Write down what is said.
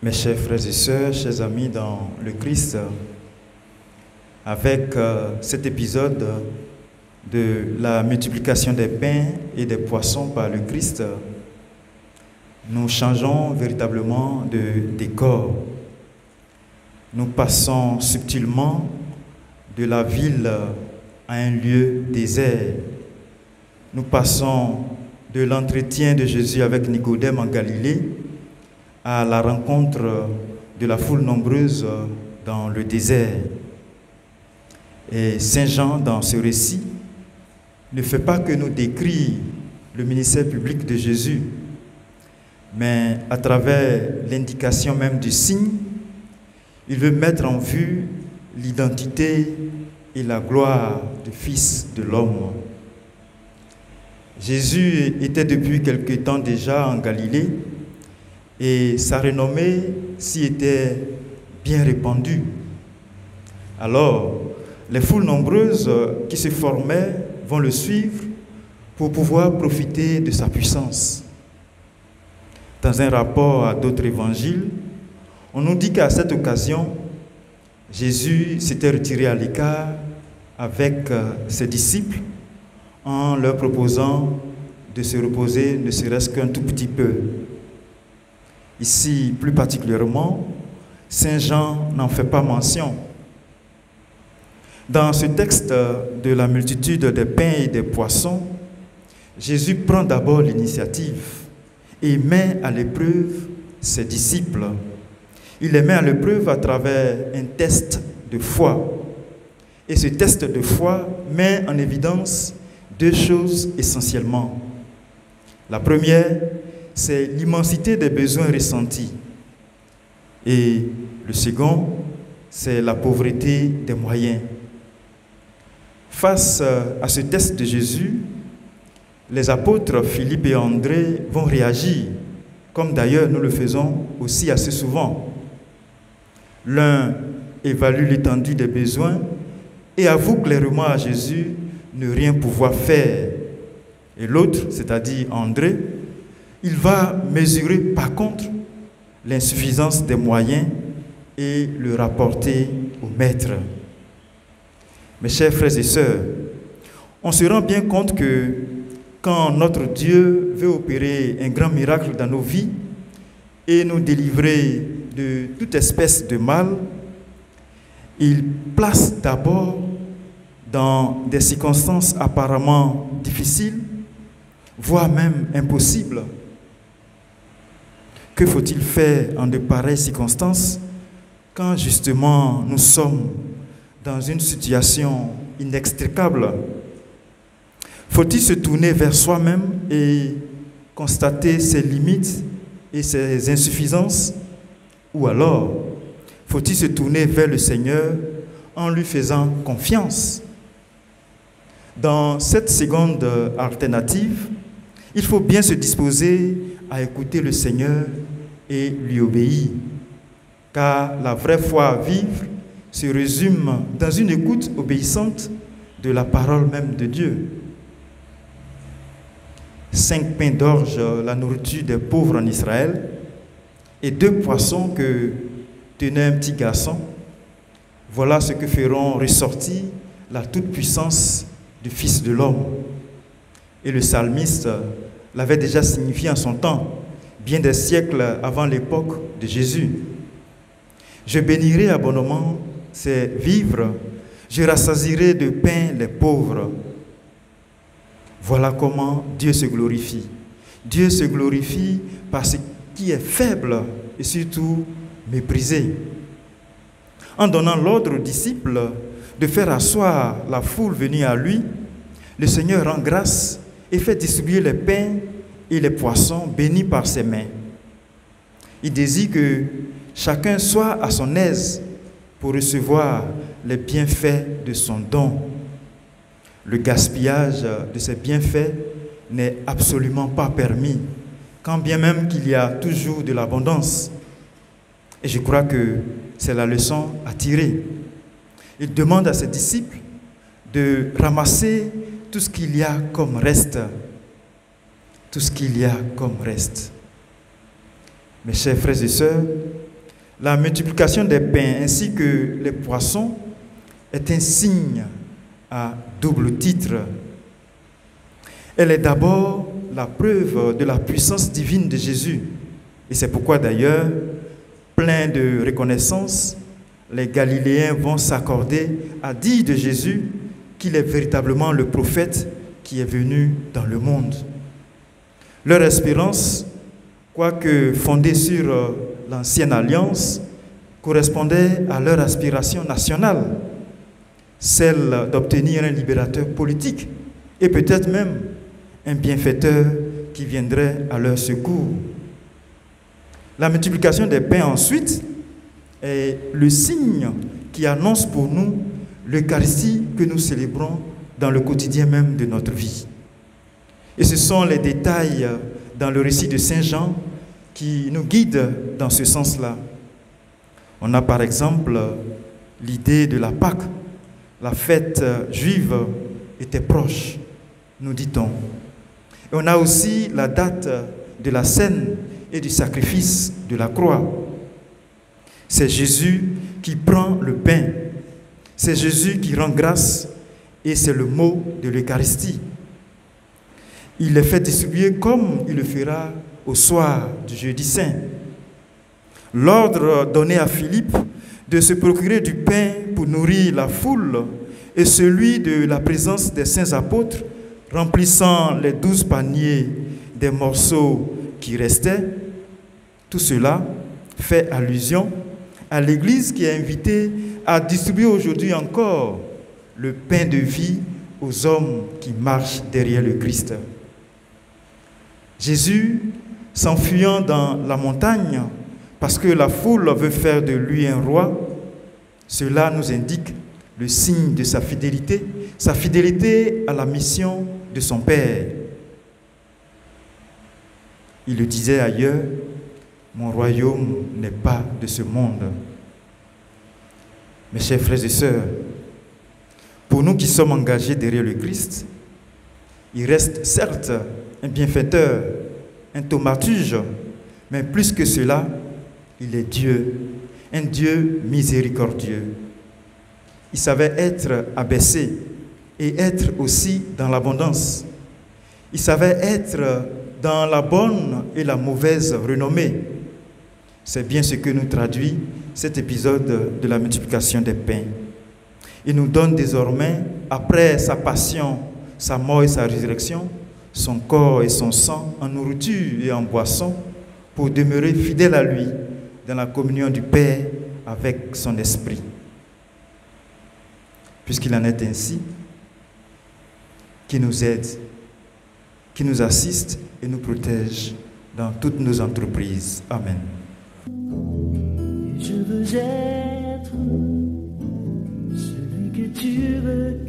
Mes chers frères et sœurs, chers amis dans le Christ, avec cet épisode de la multiplication des pains et des poissons par le Christ, nous changeons véritablement de décor. Nous passons subtilement de la ville à un lieu désert. Nous passons de l'entretien de Jésus avec Nicodème en Galilée à la rencontre de la foule nombreuse dans le désert. Et Saint Jean, dans ce récit, ne fait pas que nous décrire le ministère public de Jésus, mais à travers l'indication même du signe, il veut mettre en vue l'identité et la gloire du Fils de l'homme. Jésus était depuis quelque temps déjà en Galilée, et sa renommée s'y était bien répandue. Alors, les foules nombreuses qui se formaient vont le suivre pour pouvoir profiter de sa puissance. Dans un rapport à d'autres évangiles, on nous dit qu'à cette occasion, Jésus s'était retiré à l'écart avec ses disciples en leur proposant de se reposer ne serait-ce qu'un tout petit peu. Ici, plus particulièrement, Saint Jean n'en fait pas mention. Dans ce texte de la multitude des pains et des poissons, Jésus prend d'abord l'initiative et met à l'épreuve ses disciples. Il les met à l'épreuve à travers un test de foi. Et ce test de foi met en évidence deux choses essentiellement. La première, c'est l'immensité des besoins ressentis. Et le second, c'est la pauvreté des moyens. Face à ce test de Jésus, les apôtres Philippe et André vont réagir, comme d'ailleurs nous le faisons aussi assez souvent. L'un évalue l'étendue des besoins et avoue clairement à Jésus ne rien pouvoir faire. Et l'autre, c'est-à-dire André, il va mesurer par contre l'insuffisance des moyens et le rapporter au maître. Mes chers frères et sœurs, on se rend bien compte que quand notre Dieu veut opérer un grand miracle dans nos vies et nous délivrer de toute espèce de mal, il place d'abord dans des circonstances apparemment difficiles, voire même impossibles. Que faut-il faire en de pareilles circonstances quand justement nous sommes dans une situation inextricable? Faut-il se tourner vers soi-même et constater ses limites et ses insuffisances? Ou alors, faut-il se tourner vers le Seigneur en lui faisant confiance? Dans cette seconde alternative, il faut bien se disposer à écouter le Seigneur et lui obéir. Car la vraie foi à vivre se résume dans une écoute obéissante de la parole même de Dieu. 5 pains d'orge, la nourriture des pauvres en Israël, et 2 poissons que tenait un petit garçon. Voilà ce que feront ressortir la toute-puissance du Fils de l'homme. Et le psalmiste l'avait déjà signifié en son temps, bien des siècles avant l'époque de Jésus. Je bénirai abondamment ses vivres, je rassasierai de pain les pauvres. Voilà comment Dieu se glorifie. Dieu se glorifie par ce qui est faible et surtout méprisé. En donnant l'ordre aux disciples de faire asseoir la foule venue à lui, le Seigneur rend grâce et fait distribuer les pains et les poissons bénis par ses mains. Il désire que chacun soit à son aise pour recevoir les bienfaits de son don. Le gaspillage de ces bienfaits n'est absolument pas permis, quand bien même qu'il y a toujours de l'abondance. Et je crois que c'est la leçon à tirer. Il demande à ses disciples de ramasser tout ce qu'il y a comme reste. Tout ce qu'il y a comme reste. Mes chers frères et sœurs, La multiplication des pains ainsi que les poissons est un signe à double titre. Elle est d'abord la preuve de la puissance divine de Jésus. Et c'est pourquoi d'ailleurs, plein de reconnaissance, les Galiléens vont s'accorder à dire de Jésus qu'il est véritablement le prophète qui est venu dans le monde. Leur espérance, quoique fondée sur l'ancienne alliance, correspondait à leur aspiration nationale, celle d'obtenir un libérateur politique et peut-être même un bienfaiteur qui viendrait à leur secours. La multiplication des pains ensuite est le signe qui annonce pour nous l'Eucharistie que nous célébrons dans le quotidien même de notre vie. Et ce sont les détails dans le récit de Saint Jean qui nous guident dans ce sens-là. On a par exemple l'idée de la Pâque. La fête juive était proche, nous dit-on. Et on a aussi la date de la scène et du sacrifice de la croix. C'est Jésus qui prend le pain. C'est Jésus qui rend grâce et c'est le mot de l'Eucharistie. Il les fait distribuer comme il le fera au soir du jeudi saint. L'ordre donné à Philippe de se procurer du pain pour nourrir la foule et celui de la présence des saints apôtres remplissant les 12 paniers des morceaux qui restaient, tout cela fait allusion à l'Église qui est invitée à distribuer aujourd'hui encore le pain de vie aux hommes qui marchent derrière le Christ. Jésus, s'enfuyant dans la montagne parce que la foule veut faire de lui un roi, cela nous indique le signe de sa fidélité à la mission de son Père. Il le disait ailleurs, « Mon royaume n'est pas de ce monde ». Mes chers frères et sœurs, pour nous qui sommes engagés derrière le Christ, il reste certes un bienfaiteur, un thaumaturge, mais plus que cela, il est Dieu, un Dieu miséricordieux. Il savait être abaissé et être aussi dans l'abondance. Il savait être dans la bonne et la mauvaise renommée. C'est bien ce que nous traduit cet épisode de la multiplication des pains. Il nous donne désormais, après sa passion, sa mort et sa résurrection, son corps et son sang en nourriture et en boisson pour demeurer fidèle à lui dans la communion du Père avec son esprit. Puisqu'il en est ainsi, qui nous aide, qui nous assiste et nous protège dans toutes nos entreprises. Amen. Je veux être celui que tu veux